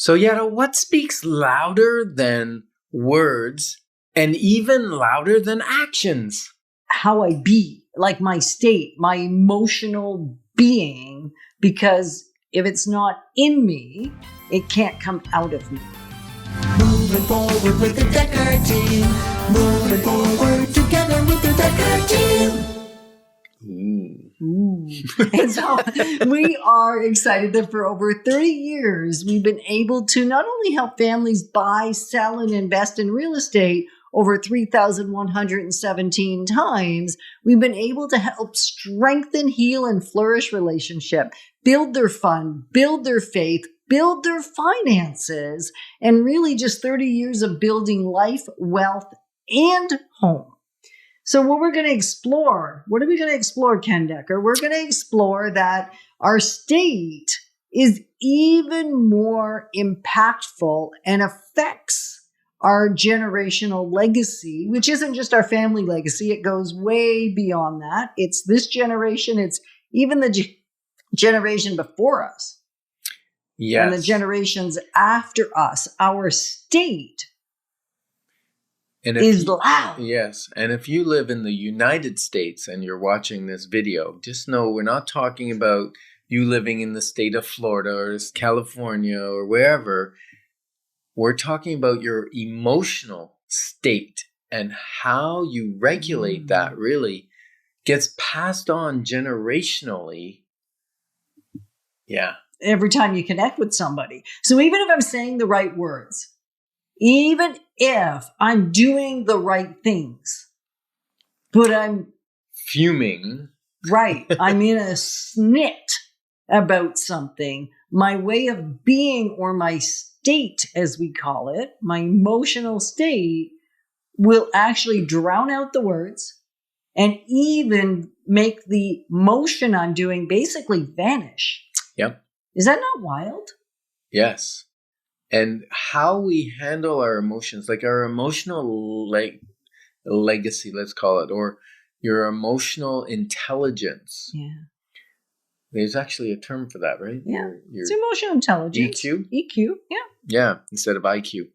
So, Yetta, what speaks louder than words and even louder than actions? How I be, like my state, my emotional being, because if it's not in me, it can't come out of me. Moving forward with the Decker team. Moving forward together with the Decker team. Ooh. And so we are excited that for over 30 years, we've been able to not only help families buy, sell, and invest in real estate over 3,117 times, we've been able to help strengthen, heal, and flourish relationship, build their fun, build their faith, build their finances, and really just 30 years of building life, wealth, and home. So what we're going to explore, what are we going to explore, Ken Decker? We're going to explore that our state is even more impactful and affects our generational legacy, which isn't just our family legacy. It goes way beyond that. It's this generation. It's even the generation before us. Yes. And the generations after us. Our state is loud. Yes. And if you live in the United States and you're watching this video, just know we're not talking about you living in the state of Florida or California or wherever. We're talking about your emotional state and how you regulate that really gets passed on generationally. Yeah. Every time you connect with somebody. So even if I'm saying the right words, even if I'm doing the right things, but I'm fuming, right, I'm in a snit about something, my way of being or my state, as we call it, my emotional state will actually drown out the words and even make the motion I'm doing basically vanish. Yep. Is that not wild? Yes. And how we handle our emotions, like our emotional legacy, let's call it, or your emotional intelligence. Yeah. There's actually a term for that, right? Yeah. It's emotional intelligence. EQ? EQ, yeah. Yeah, instead of IQ.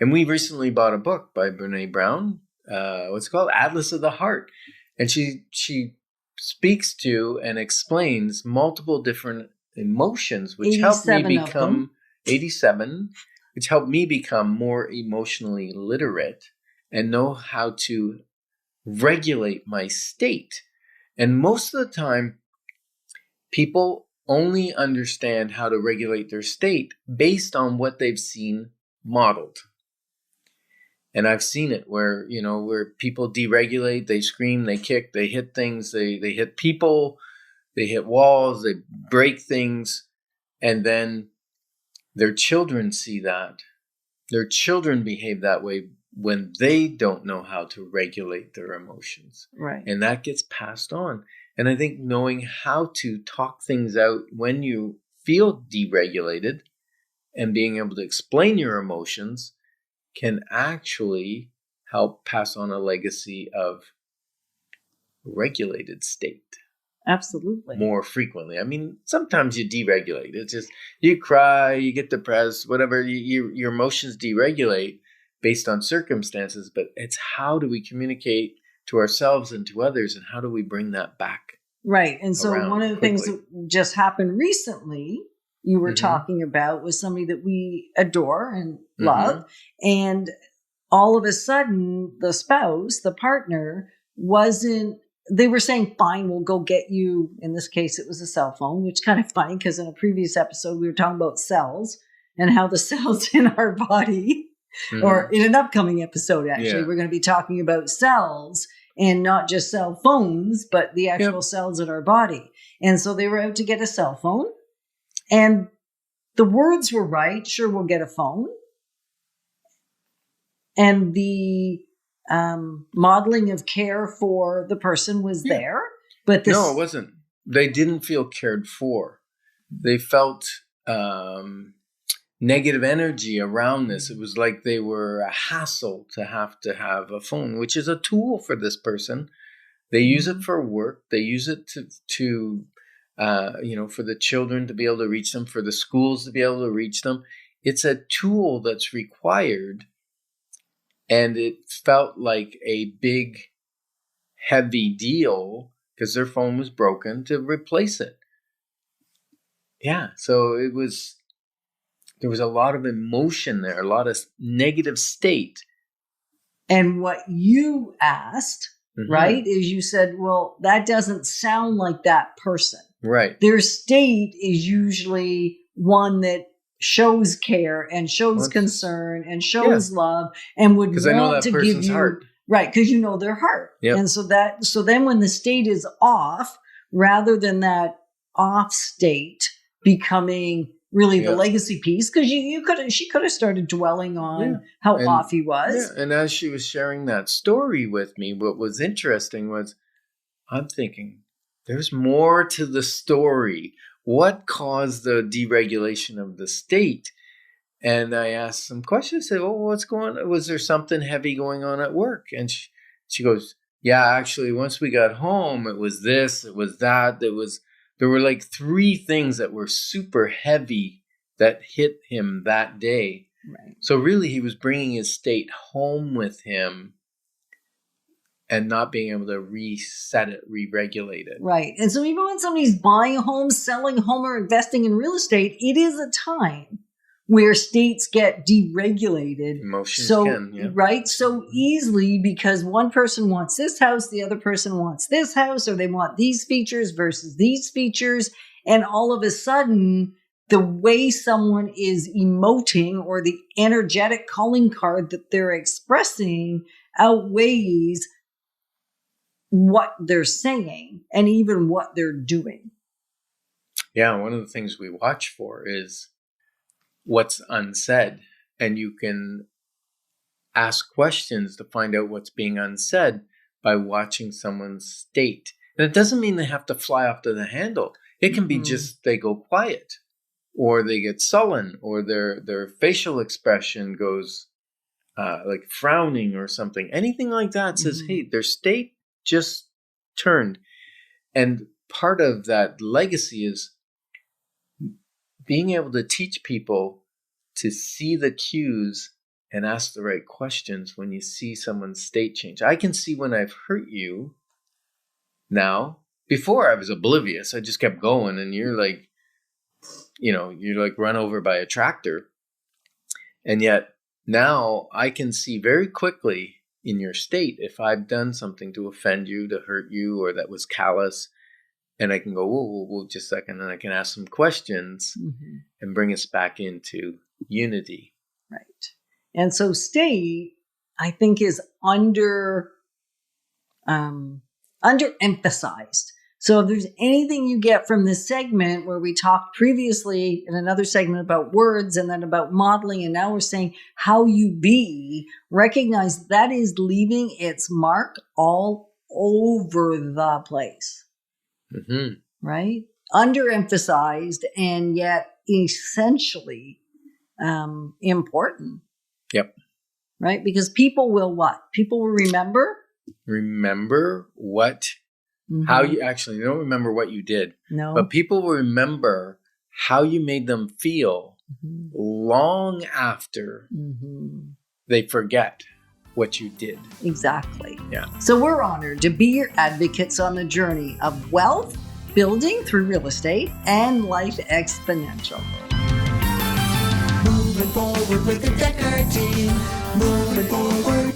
And we recently bought a book by Brene Brown. What's it called? Atlas of the Heart. And she speaks to and explains multiple different emotions, which helped me become 87, which helped me become more emotionally literate and know how to regulate my state. And most of the time, people only understand how to regulate their state based on what they've seen modeled. And I've seen it where people deregulate, they scream, they kick, they hit things, they hit people, they hit walls, they break things, and then their children see that. Their children behave that way when they don't know how to regulate their emotions. Right. And that gets passed on. And I think knowing how to talk things out when you feel deregulated and being able to explain your emotions can actually help pass on a legacy of regulated state. Absolutely. More frequently. I mean, sometimes you deregulate. It's just you cry, you get depressed, whatever. Your emotions deregulate based on circumstances. But it's how do we communicate to ourselves and to others, and how do we bring that back? Right. And so one of the things that just happened recently, you were talking about, was somebody that we adore and love, and all of a sudden, the spouse, the partner, wasn't. They were saying, fine, we'll go get you. In this case, it was a cell phone, which is kind of funny because in a previous episode, we were talking about cells and how the cells in our body, or in an upcoming episode, actually, we're going to be talking about cells and not just cell phones, but the actual cells in our body. And so they were out to get a cell phone, and the words were right. Sure, we'll get a phone. And the modeling of care for the person was there, but no, it wasn't. They didn't feel cared for. They felt negative energy around this. It was like they were a hassle to have a phone, which is a tool for this person. They use it for work. They use it to for the children to be able to reach them, for the schools to be able to reach them. it's a tool that's required. And it felt like a big, heavy deal because their phone was broken to replace it. Yeah, so there was a lot of emotion there, a lot of negative state. And what you asked, right, is you said, well, that doesn't sound like that person. Right. Their state is usually one that shows care and shows concern and shows love and would want I know that to person's give you heart. Right, because you know their heart. Yep. And so then when the state is off, rather than that off state becoming really the legacy piece, because she could have started dwelling on how off he was. Yeah. And as she was sharing that story with me, what was interesting was I'm thinking there's more to the story. What caused the deregulation of the state? And I asked some questions. I said, "Oh, what's going on? Was there something heavy going on at work?" And she goes, "Yeah, actually, once we got home, it was this, it was that. There were like 3 things that were super heavy that hit him that day." Right. So really, he was bringing his state home with him and not being able to reset it, re-regulate it. Right. And so even when somebody's buying a home, selling a home, or investing in real estate, it is a time where states get deregulated. Emotions right? So easily because one person wants this house, the other person wants this house, or they want these features versus these features. And all of a sudden, the way someone is emoting or the energetic calling card that they're expressing outweighs what they're saying and even what they're doing. Yeah, one of the things we watch for is what's unsaid. And you can ask questions to find out what's being unsaid by watching someone's state. And it doesn't mean they have to fly off to the handle. It can be just they go quiet, or they get sullen, or their facial expression goes like frowning or something. Anything like that says, hey, their state just turned. And part of that legacy is being able to teach people to see the cues and ask the right questions when you see someone's state change. I can see when I've hurt you now. Before I was oblivious. I just kept going, and you're like run over by a tractor. And yet now I can see very quickly in your state if I've done something to offend you, to hurt you, or that was callous. And I can go, whoa, just a second. And I can ask some questions and bring us back into unity. Right. And so state, I think, is underemphasized. So if there's anything you get from this segment where we talked previously in another segment about words and then about modeling, and now we're saying how you be, recognize that is leaving its mark all over the place. Right? Underemphasized and yet essentially important. Yep. Right? Because people will what? People will remember? Remember what, how you actually, they don't remember what you did. No. But people will remember how you made them feel long after they forget what you did. Exactly. Yeah. So we're honored to be your advocates on the journey of wealth building through real estate and life exponential. Moving forward with the Decker team. Moving forward.